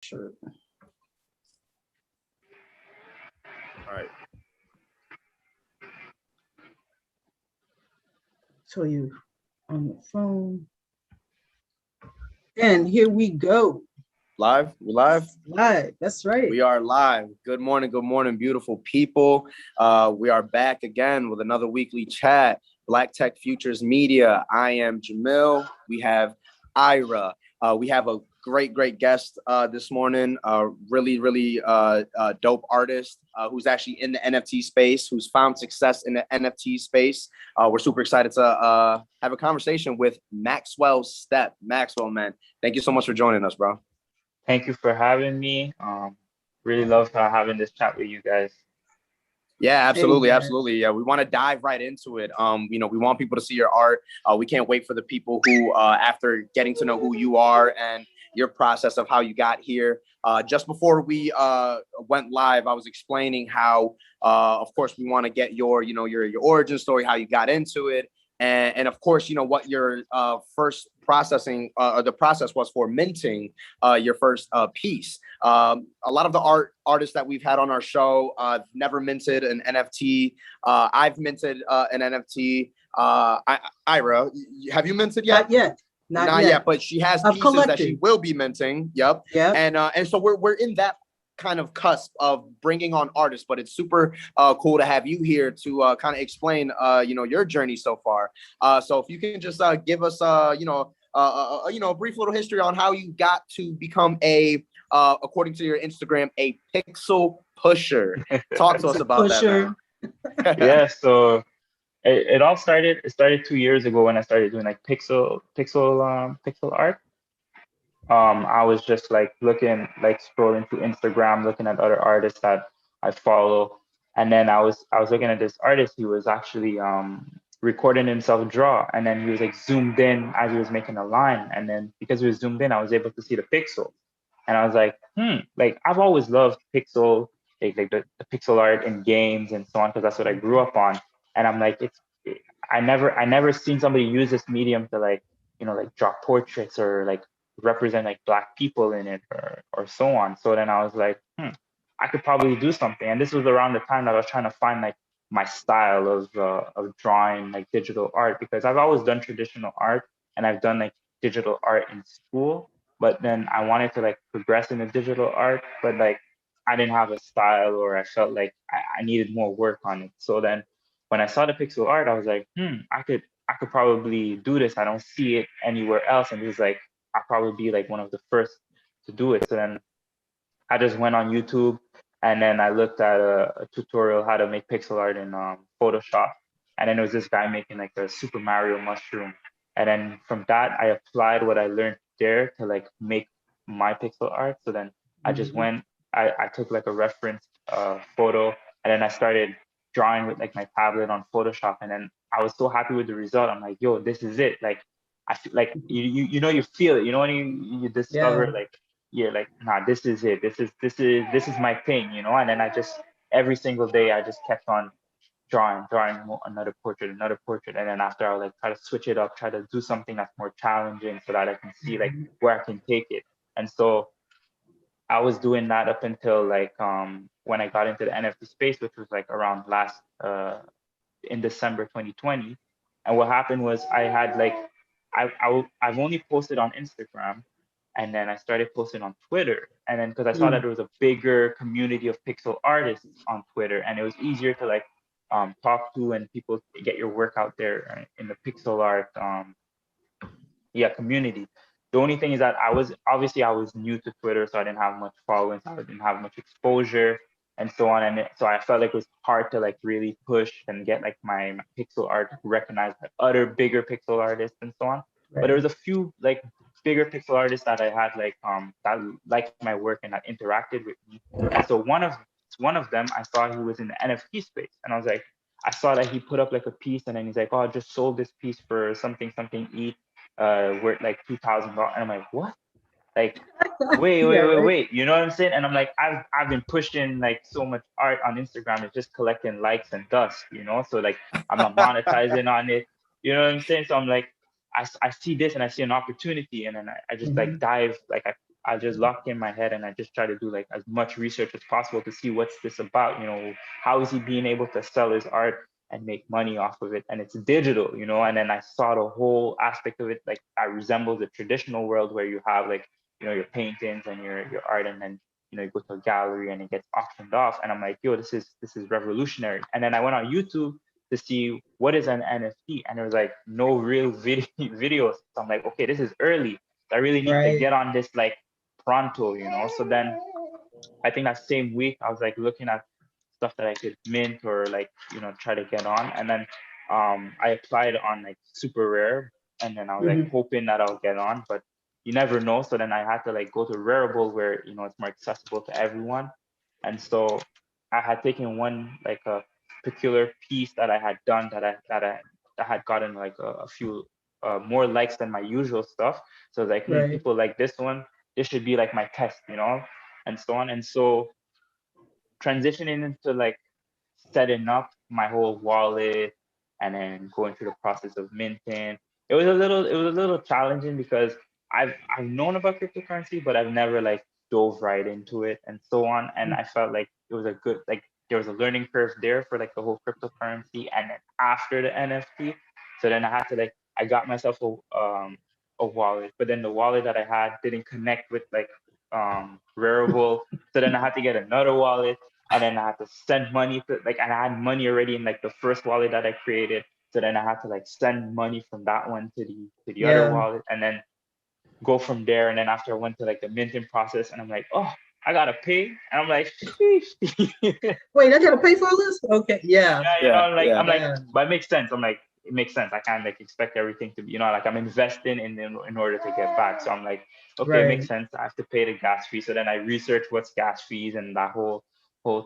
Sure. All right. So you on the phone. And here we go. Live? We live? Live. That's right. We are live. Good morning, beautiful people. We are back again with another weekly chat. Black Tech Futures Media. I am Jamil. We have Ira. We have a great guest this morning. Really dope artist who's actually in the NFT space, who's found success in the NFT space. We're super excited to have a conversation with Maxwell Step. Maxwell, man, thank you so much for joining us, bro. Thank you for having me. Really love having this chat with you guys. Yeah, absolutely. Yeah, we want to dive right into it. We want people to see your art. We can't wait for the people who, after getting to know who you are and your process of how you got here. Just before we went live, I was explaining how, of course, we want to get your origin story, how you got into it. And of course, what your first processing or the process was for minting your first piece. A lot of the artists that we've had on our show never minted an NFT. I've minted an NFT. Ira, have you minted yet? Not yet. But she has pieces that she will be minting. Yep. Yeah. And so we're in that kind of cusp of bringing on artists, but it's super cool to have you here to kind of explain your journey so far. So if you can just give us a brief little history on how you got to become according to your Instagram, a pixel pusher. Talk to us about that, man. Yeah, so it all started 2 years ago when I started doing like pixel art. I was just like scrolling through Instagram, looking at other artists that I follow. And then I was looking at this artist. He was actually recording himself draw. And then he was like zoomed in as he was making a line. And then because he was zoomed in, I was able to see the pixel. And I was like, like I've always loved pixel, like the pixel art in games and so on, because that's what I grew up on. And I'm like, I never seen somebody use this medium to like draw portraits or like represent like Black people in it or so on. So then I was like, I could probably do something. And this was around the time that I was trying to find like my style of drawing like digital art, because I've always done traditional art and I've done like digital art in school, but then I wanted to like progress in the digital art, but like I didn't have a style, or I felt like I needed more work on it. So then when I saw the pixel art, I was like, I could probably do this. I don't see it anywhere else. And it was like, I'll probably be like one of the first to do it. So then I just went on YouTube and then I looked at a tutorial how to make pixel art in Photoshop. And then there was this guy making like a Super Mario mushroom. And then from that, I applied what I learned there to like make my pixel art. So then I just went, I took like a reference photo, and then I started drawing with like my tablet on Photoshop. And then I was so happy with the result. I'm like, yo, this is it. Like, I feel like you feel it, when you discover like, you're like, nah, this is it. This is my thing, And then I just every single day I just kept on drawing another portrait. And then after I would like try to switch it up, try to do something that's more challenging so that I can see like where I can take it. And so I was doing that up until like when I got into the NFT space, which was like around last in December 2020. And what happened was I had like I've only posted on Instagram, and then I started posting on Twitter. And then because I saw that there was a bigger community of pixel artists on Twitter, and it was easier to like talk to and people get your work out there in the pixel art community. The only thing is that I was new to Twitter, so I didn't have much following, so I didn't have much exposure and so on. And so I felt like it was hard to like really push and get like my pixel art recognized by other bigger pixel artists and so on. Right. But there was a few like bigger pixel artists that I had like that liked my work and that interacted with me. And so one of them, I saw he was in the NFT space, and I was like, I saw that he put up like a piece, and then he's like, oh, I just sold this piece for something ETH, worth like $2,000. And I'm like, what? Like, wait, you know what I'm saying? And I'm like, I've been pushing like so much art on Instagram, it's just collecting likes and dust, so like I'm not monetizing on it, you know what I'm saying? So I'm like, I see this and I see an opportunity, and then I just like dive, like I just locked in my head and I just try to do like as much research as possible to see what's this about, how is he being able to sell his art and make money off of it, and it's digital, and then I saw the whole aspect of it, like I resemble the traditional world where you have like your paintings and your art, and then you go to a gallery and it gets auctioned off, and I'm like, yo, this is revolutionary. And then I went on YouTube to see what is an NFT, and there was like no real videos. So I'm like, okay, this is early. I really need to Right. get on this like pronto. So then I think that same week I was like looking at stuff that I could mint or like try to get on, and then I applied on like super rare, and then I was like Mhm. hoping that I'll get on, but you never know. So then I had to like go to Rarible where it's more accessible to everyone, and so I had taken one like a particular piece that I had done that had gotten like a few more likes than my usual stuff. So I was like, Right. people like this one. This should be like my test, and so on. And so transitioning into like setting up my whole wallet and then going through the process of minting. It was a little challenging because I've known about cryptocurrency, but I've never like dove right into it and so on. And I felt like it was a good like there was a learning curve there for like the whole cryptocurrency and then after the NFT. So then I had to like I got myself a wallet, but then the wallet that I had didn't connect with like Rarible. So then I had to get another wallet, and then I had to send money to like, and I had money already in like the first wallet that I created. So then I had to like send money from that one to the other Yeah. wallet, and then go from there. And then after I went to like the minting process, and I'm like, oh, I gotta pay, and I'm like, sheesh. Wait, I gotta pay for all this? Okay. Yeah. Yeah, Yeah, I'm yeah. like, Yeah. but it makes sense. I'm like, it makes sense. I can't like expect everything to be, like I'm investing in order to get back. So I'm like, okay, it makes Right. sense. I have to pay the gas fee. So then I research what's gas fees and that whole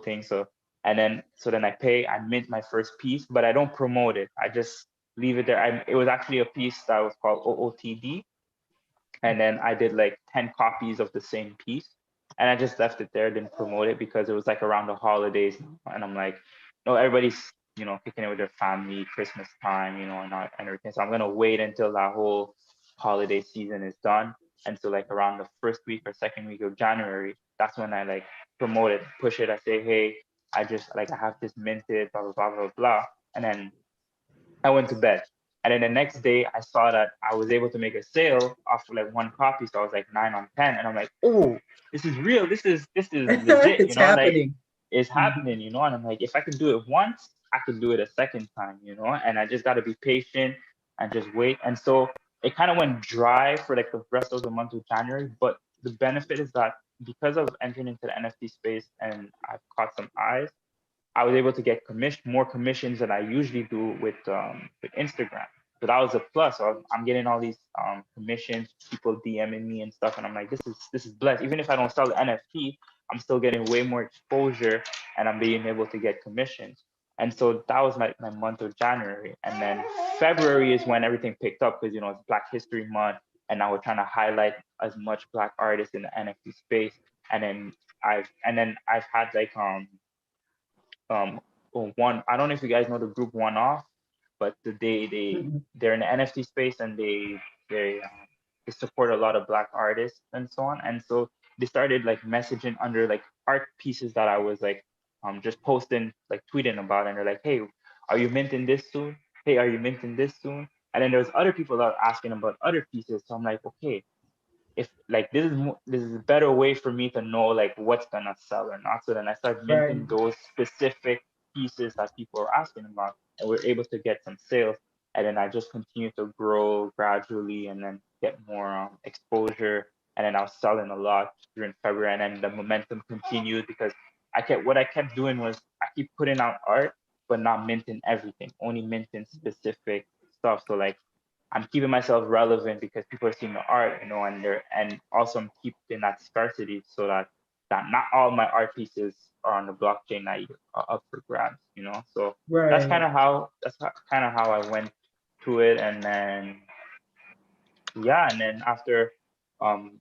thing. So then I pay, I mint my first piece, but I don't promote it. I just leave it there. It was actually a piece that was called OOTD, and then I did like 10 copies of the same piece, and I just left it there, didn't promote it because it was like around the holidays, and I'm like, no, everybody's kicking it with their family, Christmas time, and everything. So I'm gonna wait until that whole holiday season is done, and so like around the first week or second week of January, that's when I like promote it, push it. I say, hey, I just like I have this minted, blah blah blah blah blah, and then I went to bed. And then the next day, I saw that I was able to make a sale off of like one copy. So I was like 9 on 10, and I'm like, oh, this is real. This is legit. It's Like happening. it's Mhm. happening. And I'm like, if I can do it once, I can do it a second time. And I just got to be patient and just wait. And so it kind of went dry for like the rest of the month of January. But the benefit is that because of entering into the NFT space and I've caught some eyes, I was able to get more commissions than I usually do with Instagram. So that was a plus. So I'm getting all these commissions, people DMing me and stuff, and I'm like, this is blessed. Even if I don't sell the NFT, I'm still getting way more exposure, and I'm being able to get commissions. And so that was my month of January, and then February is when everything picked up because it's Black History Month, and now we're trying to highlight as much Black artists in the NFT space. And then I've had like um one, I don't know if you guys know the group One Off, but Mhm. they're in the NFT space, and they support a lot of Black artists and so on. And so they started like messaging under like art pieces that I was like just posting, like tweeting about, and they're like, hey, are you minting this soon? Hey, are you minting this soon? And then there's other people that are asking about other pieces. So I'm like, okay, if like this is a better way for me to know like what's gonna sell or not. So then I start Right. minting those specific pieces that people are asking about, and we're able to get some sales. And then I just continue to grow gradually, and then get more exposure. And then I was selling a lot during February, and then the momentum continued because I kept doing was I keep putting out art, but not minting everything, only minting specific stuff. So like I'm keeping myself relevant because people are seeing the art, and also I'm keeping that scarcity so that not all my art pieces are on the blockchain that are up for grabs. So Right. that's kind of how I went to it, and then yeah, and then after um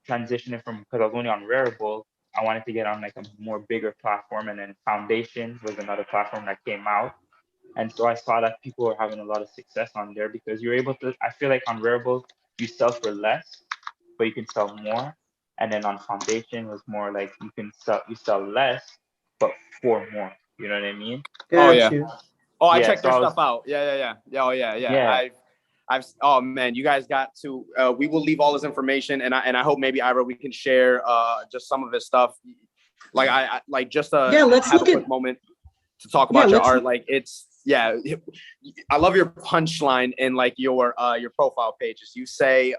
transitioning from because I was only on Rarible, I wanted to get on like a more bigger platform, and then Foundation was another platform that came out, and so I saw that people were having a lot of success on there because you're able to, I feel like on Rarible, you sell for less, but you can sell more. And then on foundation was more like you sell less, but for more. You know what I mean? Oh Got yeah. you. Oh, I Yeah. checked So their I was, stuff out. Yeah. Oh yeah. yeah, Oh man, you guys got to. We will leave all this information, and I hope maybe Ira we can share just some of his stuff. Like I like just Yeah, let's have a look at. quick moment to talk Yeah, about your let's. art. Like it's yeah, I love your punchline in like your profile pages. You say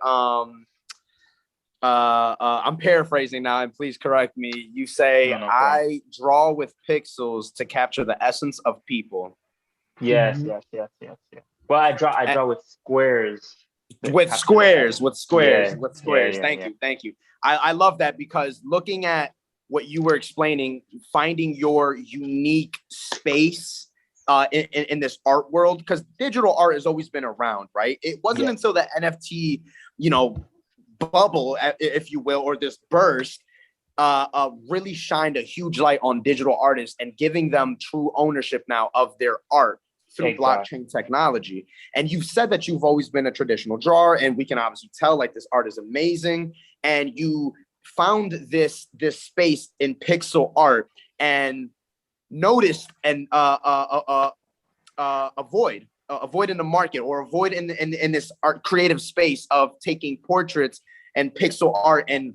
I'm paraphrasing now, and please correct me. You say no problem. I draw with pixels to capture the essence of people. Yes, Mhm. yes. Well, I draw with squares that With capture the squares, essence. Yeah, Thank yeah. you, thank you. I love that because looking at what you were explaining, finding your unique space in this art world, because digital art has always been around, right? It wasn't Yeah. until the NFT, bubble, if you will, or this burst, really shined a huge light on digital artists and giving them true ownership now of their art through Exactly. blockchain technology. And you've said that you've always been a traditional drawer, and we can obviously tell like this art is amazing. And you found this space in pixel art and noticed and a void in the market, or a void in this art creative space of taking portraits and pixel art and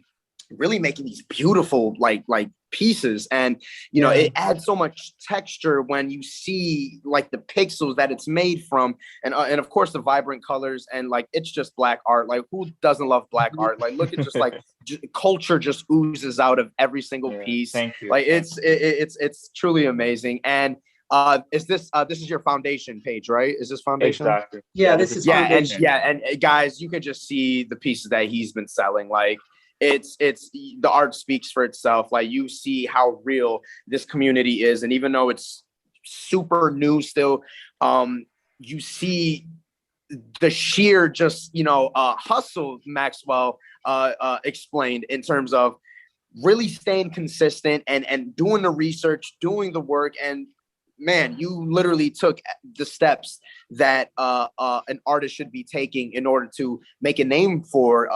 really making these beautiful like pieces. And it adds so much texture when you see like the pixels that it's made from, and of course the vibrant colors, and like it's just black art. Like who doesn't love black art? Like look at just like culture just oozes out of every single Yeah. piece. Thank you. Like it's truly amazing. And is this is your foundation page, right? Is this foundation? Exactly. Yeah, this is foundation. And guys, you could just see the pieces that he's been selling. Like it's the art speaks for itself. Like you see how real this community is, and even though it's super new still, you see the sheer just hustle Maxwell explained in terms of really staying consistent and doing the research, doing the work. And man, you literally took the steps that an artist should be taking in order to make a name for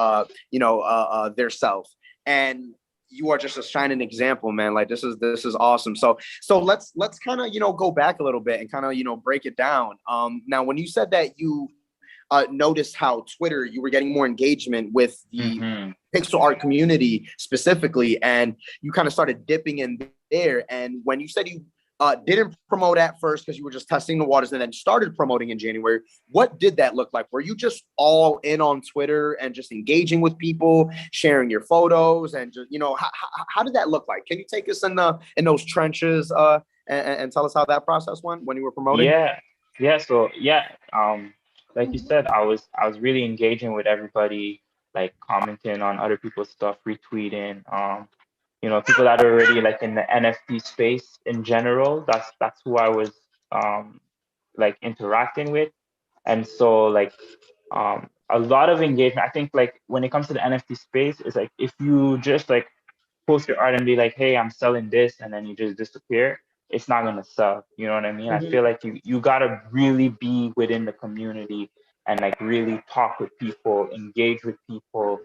their self. And you are just a shining example, man. Like this is awesome. So let's kind of go back a little bit and kind of break it down. Now, when you said that you noticed how Twitter, you were getting more engagement with the pixel art community specifically, and you kind of started dipping in there. And when you said you didn't promote at first because you were just testing the waters and then started promoting in January, what did that look like? Were you just all in on Twitter and just engaging with people, sharing your photos, and just how did that look like? Can you take us in those trenches and tell us how that process went when you were promoting? Yeah. So yeah, like you said, I was really engaging with everybody, like commenting on other people's stuff, retweeting. People that are already like in the NFT space in general. That's who I was like interacting with. And so like a lot of engagement. I think like when it comes to the NFT space, it's like if you just like post your art and be like, hey, I'm selling this, and then you just disappear, it's not gonna sell. You know what I mean? I feel like you gotta really be within the community and like really talk with people, engage with people,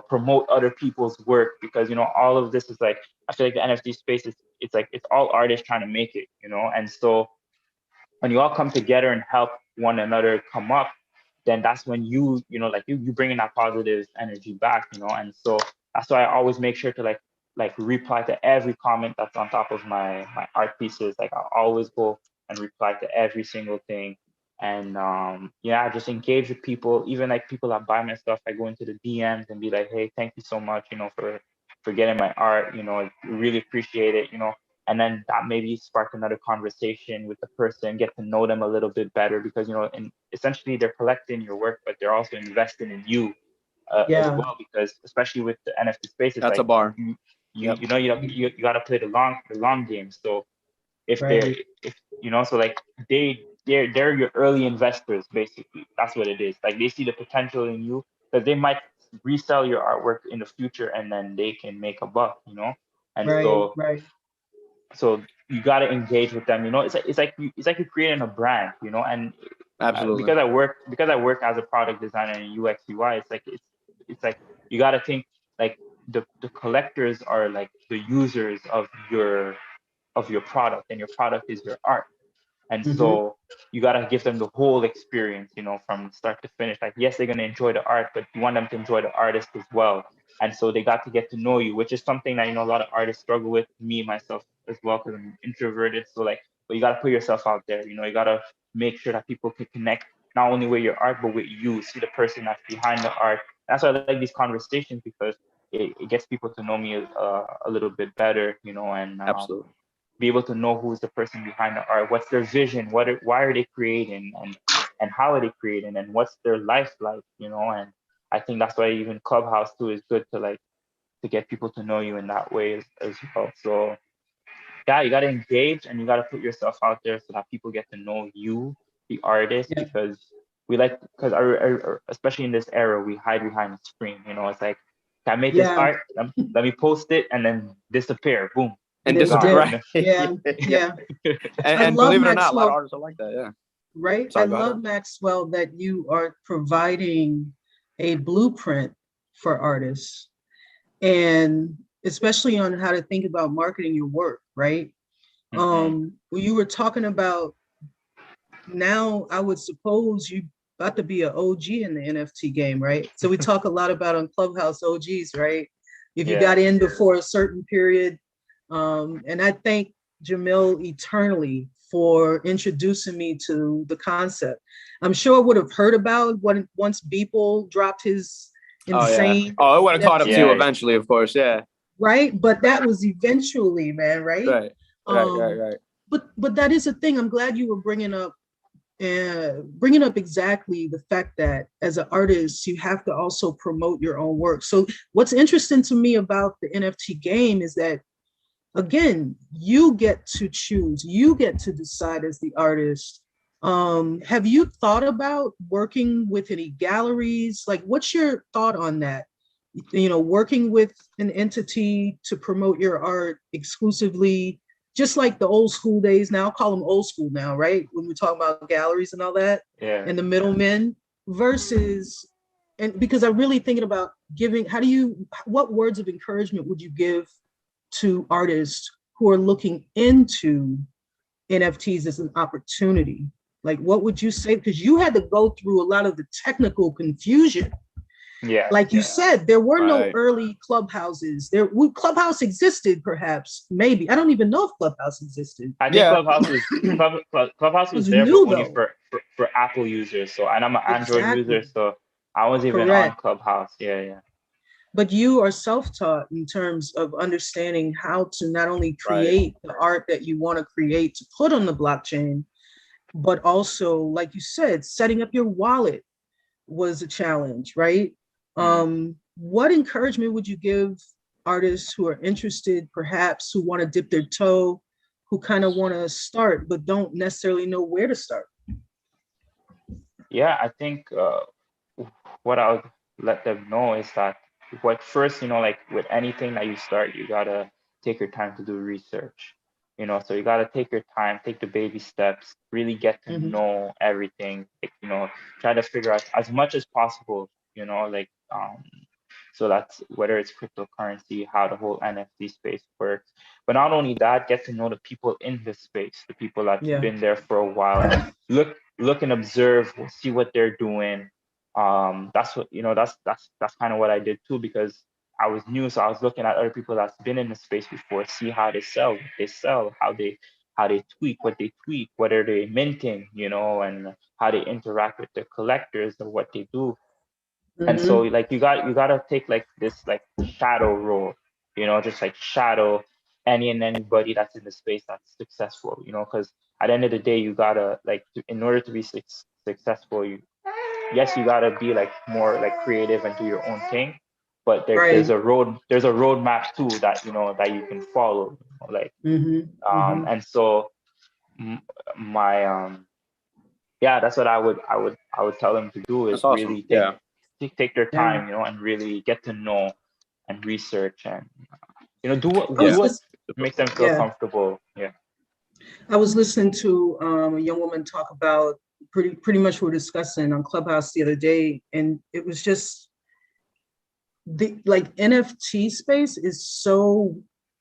promote other people's work, because all of this is like, I feel like the NFT space is, it's like it's all artists trying to make it, and so when you all come together and help one another come up, then that's when like you bring in that positive energy back, and so that's why I always make sure to like reply to every comment that's on top of my art pieces. Like I'll always go and reply to every single thing. And yeah, I just engage with people, even like people that buy my stuff. I go into the DMs and be like, hey, thank you so much, for getting my art, I really appreciate it, and then that maybe spark another conversation with the person, get to know them a little bit better, because and essentially they're collecting your work, but they're also investing in you as well, because especially with the NFT space, it's That's like a bar. you got to play the long game. So if they're if so like they're your early investors, basically. That's what it is. Like they see the potential in you, because they might resell your artwork in the future and then they can make a buck, and so you got to engage with them. It's like you're creating a brand, and Absolutely. because I work as a product designer in UX UI. It's like you got to think like the collectors are like the users of your product, and your product is your art. And so you got to give them the whole experience, you know, from start to finish. Like, yes, they're going to enjoy the art, but you want them to enjoy the artist as well. And so they got to get to know you, which is something that, you know, a lot of artists struggle with, me, myself as well, because I'm introverted. So like, but you got to put yourself out there, you know, you got to make sure that people can connect not only with your art, but with you, see the person that's behind the art. That's why I like these conversations, because it gets people to know me a little bit better, you know, and Absolutely. be able to know who's the person behind the art, what's their vision, why are they creating, and how are they creating, and what's their life like, you know. And I think that's why even Clubhouse too is good to like to get people to know you in that way as well. So yeah, you got to engage and you got to put yourself out there so that people get to know you, the artist, Yeah. because we like, because especially in this era, we hide behind the screen. You know, it's like, can I make this Yeah. art? Let me post it and then disappear. Boom. And This gone, did. right. you know? Yeah. And, I and love believe it or not, a lot of Maxwell, artists are like that. Yeah. right? I Sorry, go ahead. love, Maxwell, that you are providing a blueprint for artists, and especially on how to think about marketing your work, right? Mhm. When you were talking about, now I would suppose you about to be an OG in the NFT game, right? So we talk a lot about on Clubhouse OGs, right? If you got Yeah. in before a certain period. And I thank Jamil eternally for introducing me to the concept. I'm sure I would have heard about what once Beeple dropped his Oh yeah. insane Oh, it would have caught up to you Yeah. NFT, eventually, of course. Yeah. right? But that was eventually, man, right? Right. Um, Right. but that is a thing. I'm glad you were bringing up exactly the fact that as an artist, you have to also promote your own work. So what's interesting to me about the NFT game is that, again, you get to choose, you get to decide as the artist. Have you thought about working with any galleries? Like, what's your thought on that? You know, working with an entity to promote your art exclusively, just like the old school days. Now I'll call them old school now, right? When we talk about galleries and all that, Yeah. and the middlemen versus, and because I'm really thinking about giving, what words of encouragement would you give to artists who are looking into NFTs as an opportunity? Like, what would you say? Because you had to go through a lot of the technical confusion. Yeah. Like you said, there were no Right. early clubhouses. Clubhouse existed, perhaps, maybe. I don't even know if Clubhouse existed. I think Yeah. Clubhouse It was was there, but new only though. for Apple users. So, and I'm an Android user, Exactly. so I was even on Correct. Clubhouse. Yeah, yeah. But you are self-taught in terms of understanding how to not only Right. create the art that you want to create to put on the blockchain, but also, like you said, setting up your wallet was a challenge, right? What encouragement would you give artists who are interested, perhaps who want to dip their toe, who kind of want to start but don't necessarily know where to start? Yeah, I think what I would let them know is that what first, you know, like with anything that you start, you gotta take your time to do research. You know, so you gotta take your time, take the baby steps, really get to Mhm. know everything. Like, you know, try to figure out as much as possible. You know, like so that's whether it's cryptocurrency, how the whole NFT space works. But not only that, get to know the people in the space, the people that's Yeah. been there for a while. Look and observe, see what they're doing. That's what, you know, that's kind of what I did too, because I was new. So I was looking at other people that's been in the space before, see how they sell, how they tweak, what they tweak, what are they minting, you know, and how they interact with the collectors and what they do. And so Hmm. like you gotta take like this like shadow role, you know, just like shadow any and anybody that's in the space that's successful, you know, because at the end of the day, you gotta like in order to be successful, yes, you gotta be like more like creative and do your own thing, but Right. there's a roadmap too that you know that you can follow, you know, like Hmm. Hmm. and so m- my yeah, that's what I would tell them to do is That's awesome. really Yeah. take their Yeah. time, you know, and really get to know and research and you know I do Yeah. was what lis- makes them feel yeah. comfortable. Yeah. I was listening to a young woman talk about pretty much what we're discussing on Clubhouse the other day, and it was just the like NFT space is so,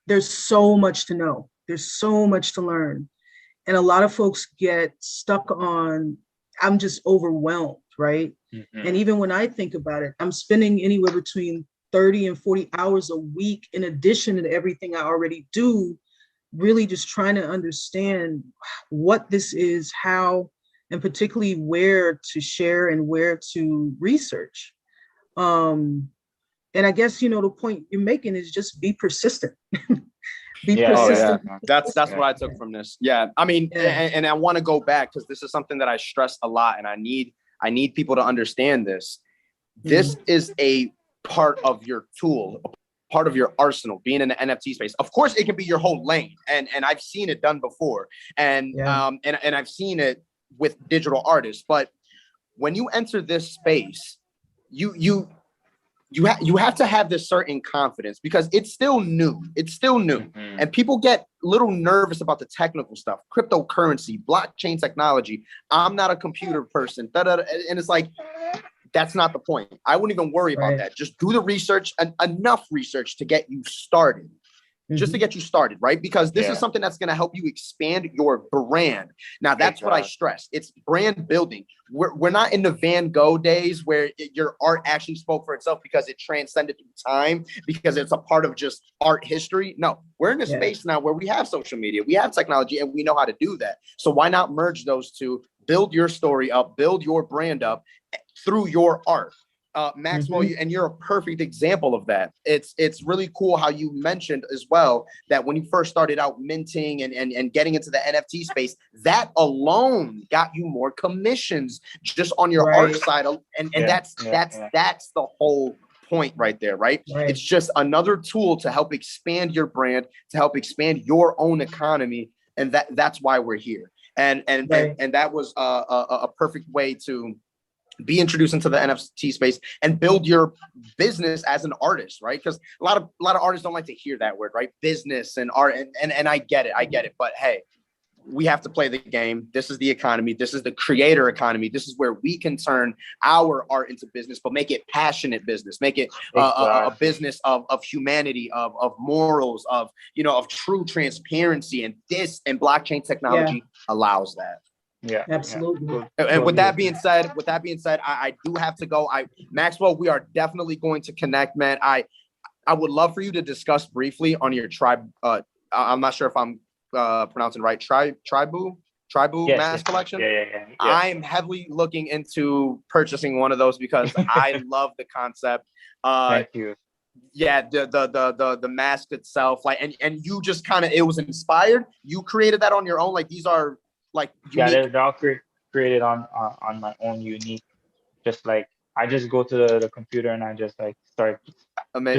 there's so much to know. There's so much to learn. And a lot of folks get stuck on, I'm just overwhelmed, right? And even when I think about it, I'm spending anywhere between 30 and 40 hours a week in addition to everything I already do, really just trying to understand what this is, how, and particularly where to share and where to research. And I guess, you know, the point you're making is just be persistent. Be persistent. Oh, yeah. That's what I took from this. Yeah. I mean, and I want to go back because this is something that I stress a lot, and I need people to understand this. This is a part of your tool, a part of your arsenal, being in the NFT space. Of course, it can be your whole lane. And I've seen it done before. And and I've seen it with digital artists. But when you enter this space, you have to have this certain confidence because it's still new. It's still new. And people get a little nervous about the technical stuff, cryptocurrency, blockchain technology. I'm not a computer person. And it's like, that's not the point. I wouldn't even worry about that. Just do the research, and enough research to get you started. Just to get you started, right? Because this is something that's going to help you expand your brand. Now, that's what I stress. It's brand building. We're not in the Van Gogh days where your art actually spoke for itself because it transcended through time, because it's a part of just art history. No, we're in a space now where we have social media, we have technology, and we know how to do that. So why not merge those two, build your story up, build your brand up through your art? Maxwell, and you're a perfect example of that. It's really cool how you mentioned as well that when you first started out minting and getting into the NFT space, that alone got you more commissions just on your art side. And that's the whole point right there, right? It's just another tool to help expand your brand, to help expand your own economy. And that's why we're here. And that was a perfect way to be introduced into the NFT space and build your business as an artist, right? Because a lot of artists don't like to hear that word, right? Business and art, and I get it. But hey, we have to play the game. This is the economy. This is the creator economy. This is where we can turn our art into business, but make it passionate business. Make it a business of humanity, of morals, of true transparency. And blockchain technology allows that. Yeah, absolutely. And with that being said, I do have to go. Maxwell, we are definitely going to connect, man. I would love for you to discuss briefly on your tribe. I'm not sure if I'm pronouncing right. Tribu mask collection. Yeah. I'm heavily looking into purchasing one of those because I love the concept. Thank you. Yeah, the mask itself, like, and you just kind of, it was inspired. You created that on your own. Like, these are like unique. Yeah, they're all created on my own unique. Just like I just go to the computer and I just like start just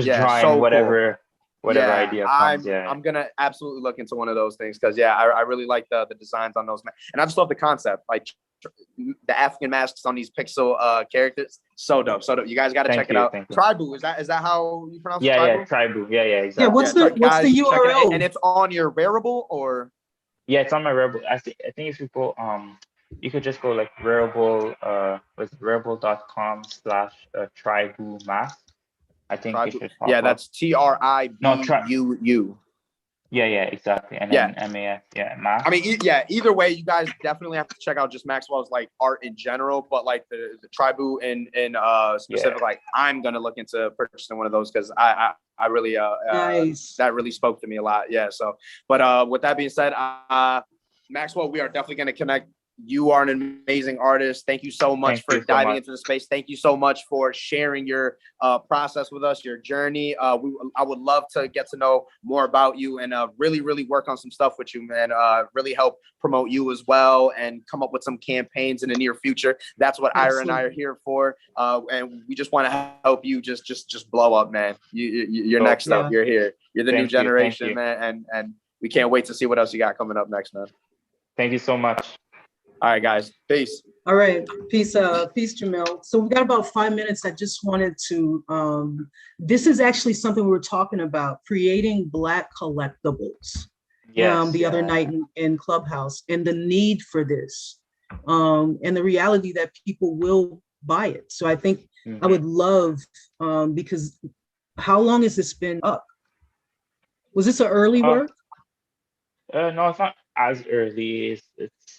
drawing so whatever idea comes. I'm gonna absolutely look into one of those things because I really like the designs on those, and I just love the concept, like the African masks on these pixel characters. So dope. You guys got to check it out. Tribu, is that how you pronounce it? Yeah, Tribu. Yeah, exactly. Yeah, what's the URL? And it's on your wearable, or? Yeah, it's on my wearable. I think if you go, you could just go like wearable, wearable.com/tribu mask. I think it should pop up. That's TRIBUU. Yeah, exactly. And then MAS, mask. I mean, either way, you guys definitely have to check out just Maxwell's like art in general, but like the Tribu in specific, like I'm gonna look into purchasing one of those because I really nice. That really spoke to me a lot. Yeah. So, but with that being said, Maxwell, we are definitely gonna connect. You are an amazing artist. Thank you so much for diving into the space. Thank you so much for sharing your process with us, your journey. I would love to get to know more about you and really, really work on some stuff with you, man. Really help promote you as well and come up with some campaigns in the near future. That's what Ira and I are here for. And we just want to help you just blow up, man. You're next up. You're here. You're the new generation, man. And we can't wait to see what else you got coming up next, man. Thank you so much. All right, guys. Peace. All right. Peace, Jamil. So we got about 5 minutes. I just wanted to, this is actually something we were talking about, creating Black collectibles. The other night in Clubhouse, and the need for this, and the reality that people will buy it. So I think I would love, because How long has this been up? Was this an early Uh, work? no, it's not as early.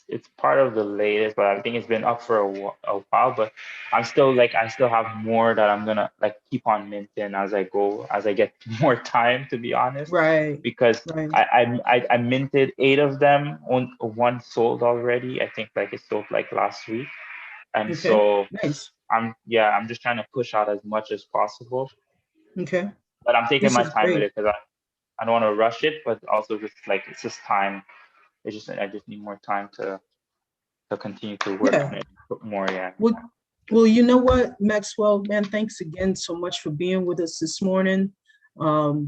It's part of the latest, but I think it's been up for a while. But I still have more that I'm gonna like keep on minting as I go, as I get more time, to be honest. Right, Because right. I minted 8 of them. One sold already. I think like it sold like last week, and Okay, so nice. I'm just trying to push out as much as possible. Okay, But I'm taking this my is time with great. it because I don't want to rush it, but also just like it's just time. I just need more time to continue to work Yeah. on it more. Yeah. Well, well, you know what, Maxwell, man, thanks again so much for being with us this morning.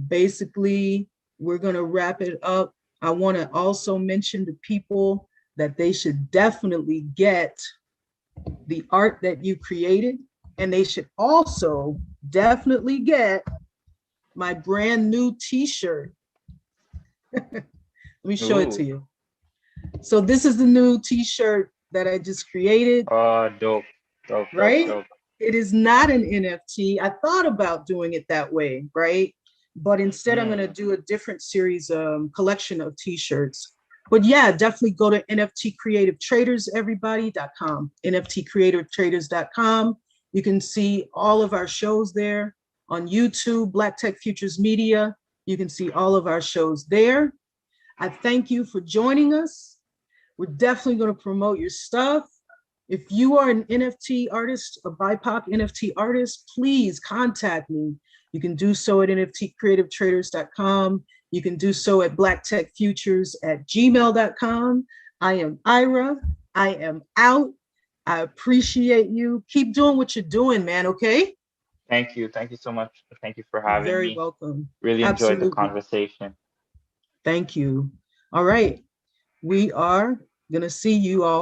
Basically, we're going to wrap it up. I want to also mention to people that they should definitely get the art that you created, and they should also definitely get my brand new t-shirt. Let me show it to Ooh. you. So this is the new t-shirt that I just created. Dope, dope, dope, Right? dope. It is not an NFT. I thought about doing it that way, right? But instead, I'm going to Mm. do a different series, collection of t-shirts. But yeah, definitely go to nftcreativetraders.com, nftcreativetraders.com. You can see all of our shows there on YouTube, Black Tech Futures Media. You can see all of our shows there. I thank you for joining us. We're definitely going to promote your stuff. If you are an NFT artist, a BIPOC NFT artist, please contact me. You can do so at nftcreativetraders.com. You can do so at blacktechfutures@gmail.com. I am Ira. I am out. I appreciate you. Keep doing what you're doing, man, okay? Thank you so much. Thank you for You're having very me. welcome. Really enjoyed the Absolutely. conversation. Thank you. All right. We are going to see you all